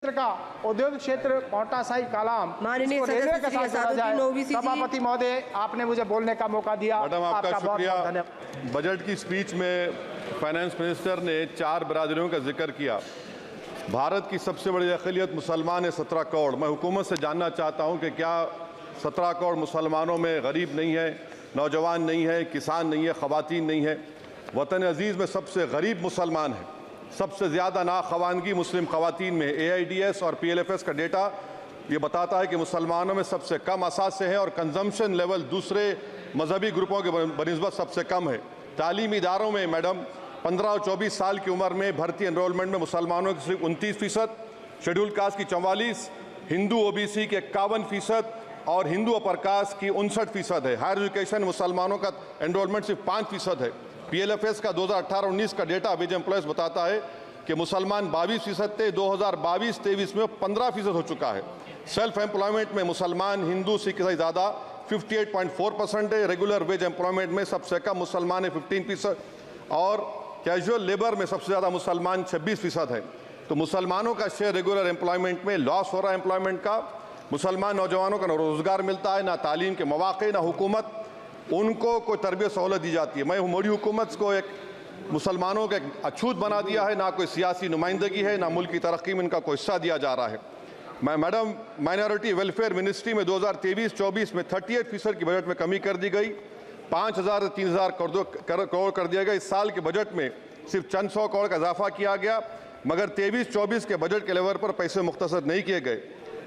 का औद्योगिक क्षेत्र कोटा साई कालाम माननीय सदस्य सभापति महोदय, आपने मुझे बोलने का मौका दिया। मैडम, आपका शुक्रिया। बहुत धन्यवाद। बजट की स्पीच में फाइनेंस मिनिस्टर ने 4 बरादरियों का जिक्र किया। भारत की सबसे बड़ी अक़लियत मुसलमान है, 17 करोड़। मैं हुकूमत से जानना चाहता हूं कि क्या 17 करोड़ मुसलमानों में गरीब नहीं है, नौजवान नहीं है, किसान नहीं है, ख़वातीन नहीं है? वतन अजीज़ में सबसे गरीब मुसलमान है, सबसे ज़्यादा नाखवानगी मुस्लिम ख़वातीन में। AIDS और PLFS का डेटा ये बताता है कि मुसलमानों में सबसे कम असासे हैं और कंजम्पशन लेवल दूसरे मजहबी ग्रुपों के बनिस्बत सबसे कम है। तालीमी इदारों में मैडम 15 और 24 साल की उम्र में भर्ती एनरोलमेंट में मुसलमानों की सिर्फ 29%, शेड्यूल कास्ट की 44%, हिंदू OBC के 51% और हिंदू अपर कास्ट की 59% है। हायर एजुकेशन मुसलमानों का एनरोलमेंट सिर्फ 5% है। PLFS का 2018-19 का डेटा वेज एम्प्लॉयज़ बताता है कि मुसलमान 22% थे, 2022-23 में 15% हो चुका है। सेल्फ एम्प्लॉयमेंट में मुसलमान, हिंदू, सिख से ज़्यादा 58.4% है। रेगुलर वेज एम्प्लॉयमेंट में सबसे कम मुसलमान है 15% और कैजुअल लेबर में सबसे ज़्यादा मुसलमान 26% है। तो मुसलमानों का शेयर रेगुलर एम्प्लॉयमेंट में लॉस हो रहा है एम्प्लॉयमेंट का। मुसलमान नौजवानों का ना रोज़गार मिलता है, ना तालीम के मौक़े, ना हुकूमत उनको कोई तरबियत सहूलत दी जाती है। मैं मोदी हुकूमत को एक मुसलमानों का एक अछूत बना दिया है, ना कोई सियासी नुमाइंदगी है, ना मुल्क की तरक्की में इनका कोई हिस्सा दिया जा रहा है। मैं मैडम, माइनॉरिटी वेलफेयर मिनिस्ट्री में 2023-24 में 38% की बजट में कमी कर दी गई, 5,000 से 3,000 करोड़ कर दिया गया। इस साल के बजट में सिर्फ चंद 100 करोड़ का इजाफा किया गया, मगर 23-24 के बजट के लेवल पर पैसे मुख्तसर नहीं किए गए।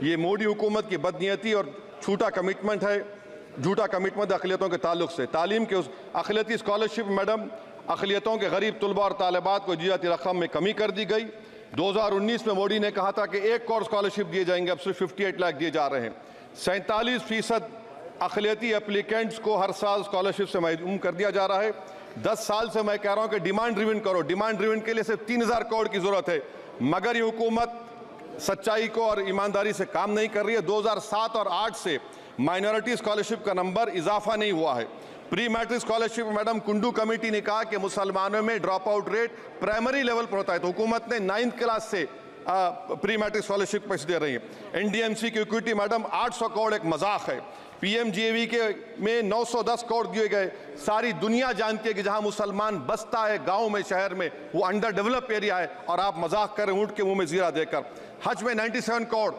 ये मोदी हुकूमत की बदनीयती और झूठा कमिटमेंट है, झूठा कमिटमेंट अक़लियतों के ताल्लुक से। तालीम के उस अक़लियती स्कॉलरशिप मैडम, अक़लियतों के गरीब तलबा और तालिबात को दी जाती रकम में कमी कर दी गई। 2019 में मोदी ने कहा था कि 1 करोड़ स्कॉलरशिप दिए जाएंगे, अब सिर्फ 58 लाख दिए जा रहे हैं। 47% अक़लियती एप्लीकेंट्स को हर साल स्कॉलरशिप से महरूम कर दिया जा रहा है। 10 साल से मैं कह रहा हूँ कि डिमांड ड्रिवन करो। डिमांड ड्रिवन के लिए सिर्फ 3,000 करोड़ की ज़रूरत है, मगर ये हुकूमत सच्चाई को और ईमानदारी से काम नहीं कर रही है। 2007 और 8 से माइनॉरिटी स्कॉलरशिप का नंबर इजाफा नहीं हुआ है। Pre matric scholarship madam, Kundu committee ने कहा कि मुसलमानों में drop out rate primary level पर होता है, तो हुकूमत ने 9th क्लास से प्री मैट्रिक स्कॉलरशिप पैसे दे रही है। NDMC की इक्विटी मैडम 800 करोड़ एक मजाक है। PMGAV के में 910 करोड़ दिए गए। सारी दुनिया जानती है कि जहां मुसलमान बसता है गांव में, शहर में, वो अंडर डेवलप एरिया है और आप मजाक करें ऊँट के मुंह में जीरा देकर। हज में 97 करोड़।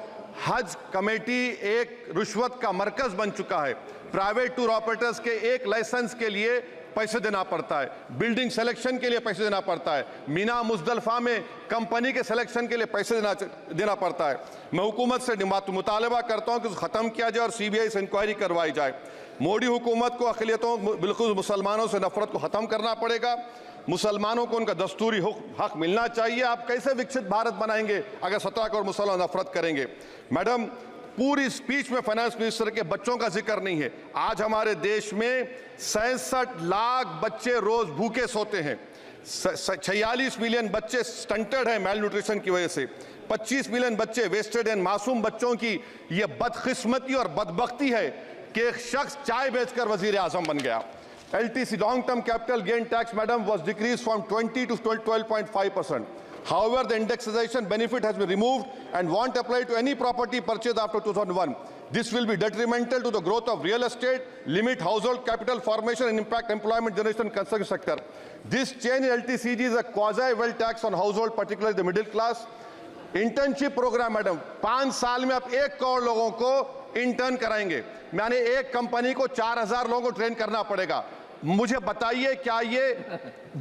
हज कमेटी एक रुश्वत का मरकज बन चुका है। प्राइवेट टूर ऑपरेटर्स के एक लाइसेंस के लिए पैसे देना पड़ता है, बिल्डिंग सिलेक्शन के लिए पैसे देना पड़ता है, मीना मुजदलफा में कंपनी के सिलेक्शन के लिए पैसे देना पड़ता है। मैं हुकूमत से मुतालबा करता हूं कि उसको ख़त्म किया जाए और CBI से इंक्वायरी करवाई जाए। मोदी हुकूमत को अक़लियतों, बिल्कुल मुसलमानों से नफरत को ख़त्म करना पड़ेगा। मुसलमानों को उनका दस्तूरी हक मिलना चाहिए। आप कैसे विकसित भारत बनाएंगे अगर 17 करोड़ मुसलमान नफरत करेंगे? मैडम, पूरी स्पीच में फाइनेंस मिनिस्टर के बच्चों का जिक्र नहीं है। आज हमारे देश में 66 लाख बच्चे रोज भूखे सोते हैं। 46 मिलियन बच्चे स्टंटेड हैं मेल न्यूट्रिशन की वजह से। 25 मिलियन बच्चे वेस्टेड हैं। मासूम बच्चों की यह बदकिस्मती और बदबख्ती है कि एक शख्स चाय बेचकर वजीर आजम बन गया। LTC, long term capital gain tax madam, was decreased from 20 to 12.5%. However, the indexation benefit has been removed and won't apply to any property purchased after 2001. This will be detrimental to the growth of real estate, limit household capital formation and impact employment generation in construction sector. This change in LTCG is a quasi-wealth tax on household, particularly the middle class. Internship program madam, 5 साल में आप 1 करोड़ लोगों को intern कराएंगे, यानी एक company को 4,000 लोगों को ट्रेन करना पड़ेगा। मुझे बताइए, क्या ये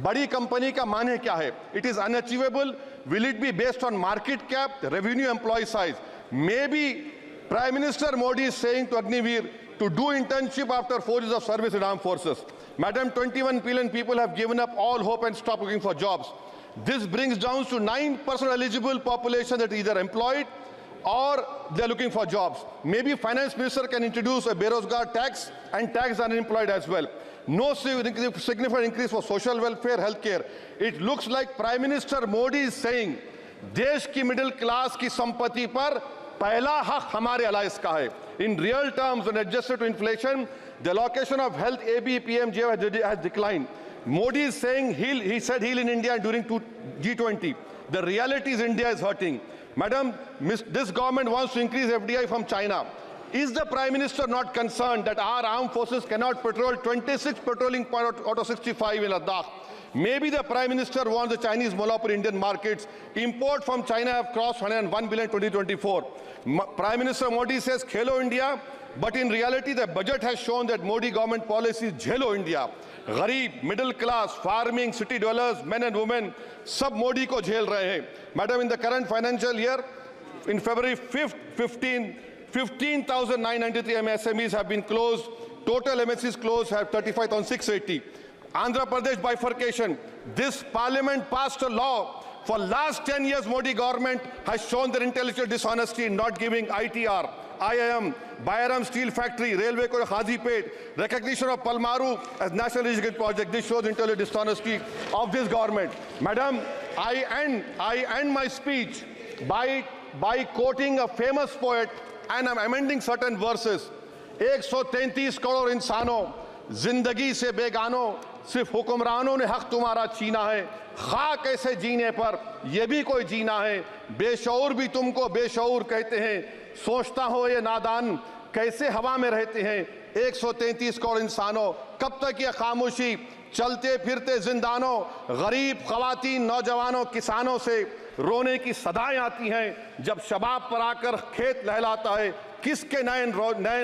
बड़ी कंपनी का माने क्या है? It is unachievable. Will it be based on market cap, revenue, employee size? Maybe prime minister Modi is saying to Agniveer to do internship after 4 years of service in armed forces. Madam, 21 billion people have given up all hope and stopped looking for jobs. This brings down to 9% eligible population that is either employed or they're looking for jobs. Maybe finance minister can introduce a Berozgar tax and tax unemployed as well. No significant increase for social welfare, healthcare. It looks like Prime Minister Modi is saying, देश की middle class की संपत्ति पर पहला हक हमारे alliance का है. In real terms, when adjusted to inflation, the allocation of health AB, PMJ has declined. Modi is saying he said heal in India during G20. The reality is India is hurting. Madam, this government wants to increase FDI from China. Is the Prime Minister not concerned that our armed forces cannot patrol 26 patrolling points out of 65 in Ladakh? Maybe the Prime Minister wants the Chinese monopoly Indian markets. Import from China have crossed 101 billion 2024. Prime Minister Modi says Khelo India, but in reality the budget has shown that Modi government policy is Jhelo India. गरीब, middle class, farming, city dwellers, men and women, सब मोदी को झेल रहे हैं. Madam, in the current financial year, in February 5th, 15,993 MSMEs have been closed. Total MSCs closed have 35,680. Andhra Pradesh bifurcation. This parliament passed a law. For last 10 years, Modi government has shown their intellectual dishonesty in not giving ITR, IIM, Bayaram Steel Factory, Railway ko Hazipet, recognition of Palmaru as National Irrigation Project. This shows intellectual dishonesty of this government. Madam, I end my speech by quoting a famous poet, and I'm amending certain verses. 133 crore इंसानों, जिंदगी से बेगानों, सिर्फ हुक्मरानों ने हक तुम्हारा छीना है. खाक ऐसे जीने पर ये भी कोई जीना है. बेशऊर भी तुमको बेशऊर कहते हैं. सोचता हो ये नादान कैसे हवा में रहते हैं. 133 करोड़ इंसानों, कब तक ये खामोशी? चलते फिरते जिंदानों, गरीब खवातीन, नौजवानों, किसानों से रोने की सदाएं आती हैं. जब शबाब पर आकर खेत लहलाता है, किसके नयन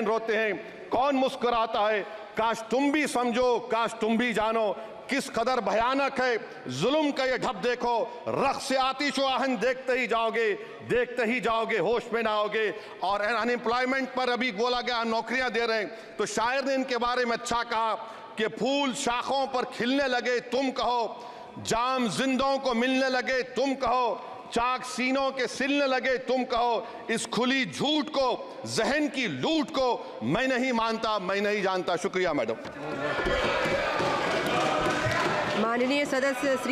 रोते हैं, कौन मुस्कुराता है? काश तुम भी समझो, काश तुम भी जानो किस कदर भयानक है जुल्म का ये ढब. देखो रख से आतिश व आहन देखते ही जाओगे, होश में ना आओगे. और अनएम्प्लॉयमेंट पर अभी बोला गया नौकरियां दे रहे हैं, तो शायर ने इनके बारे में अच्छा कहा कि फूल शाखों पर खिलने लगे तुम कहो, जाम जिंदों को मिलने लगे तुम कहो, चाक सीनों के सिलने लगे तुम कहो. इस खुली झूठ को, जहन की लूट को मैं नहीं मानता, मैं नहीं जानता. शुक्रिया मैडम. माननीय सदस्य श्री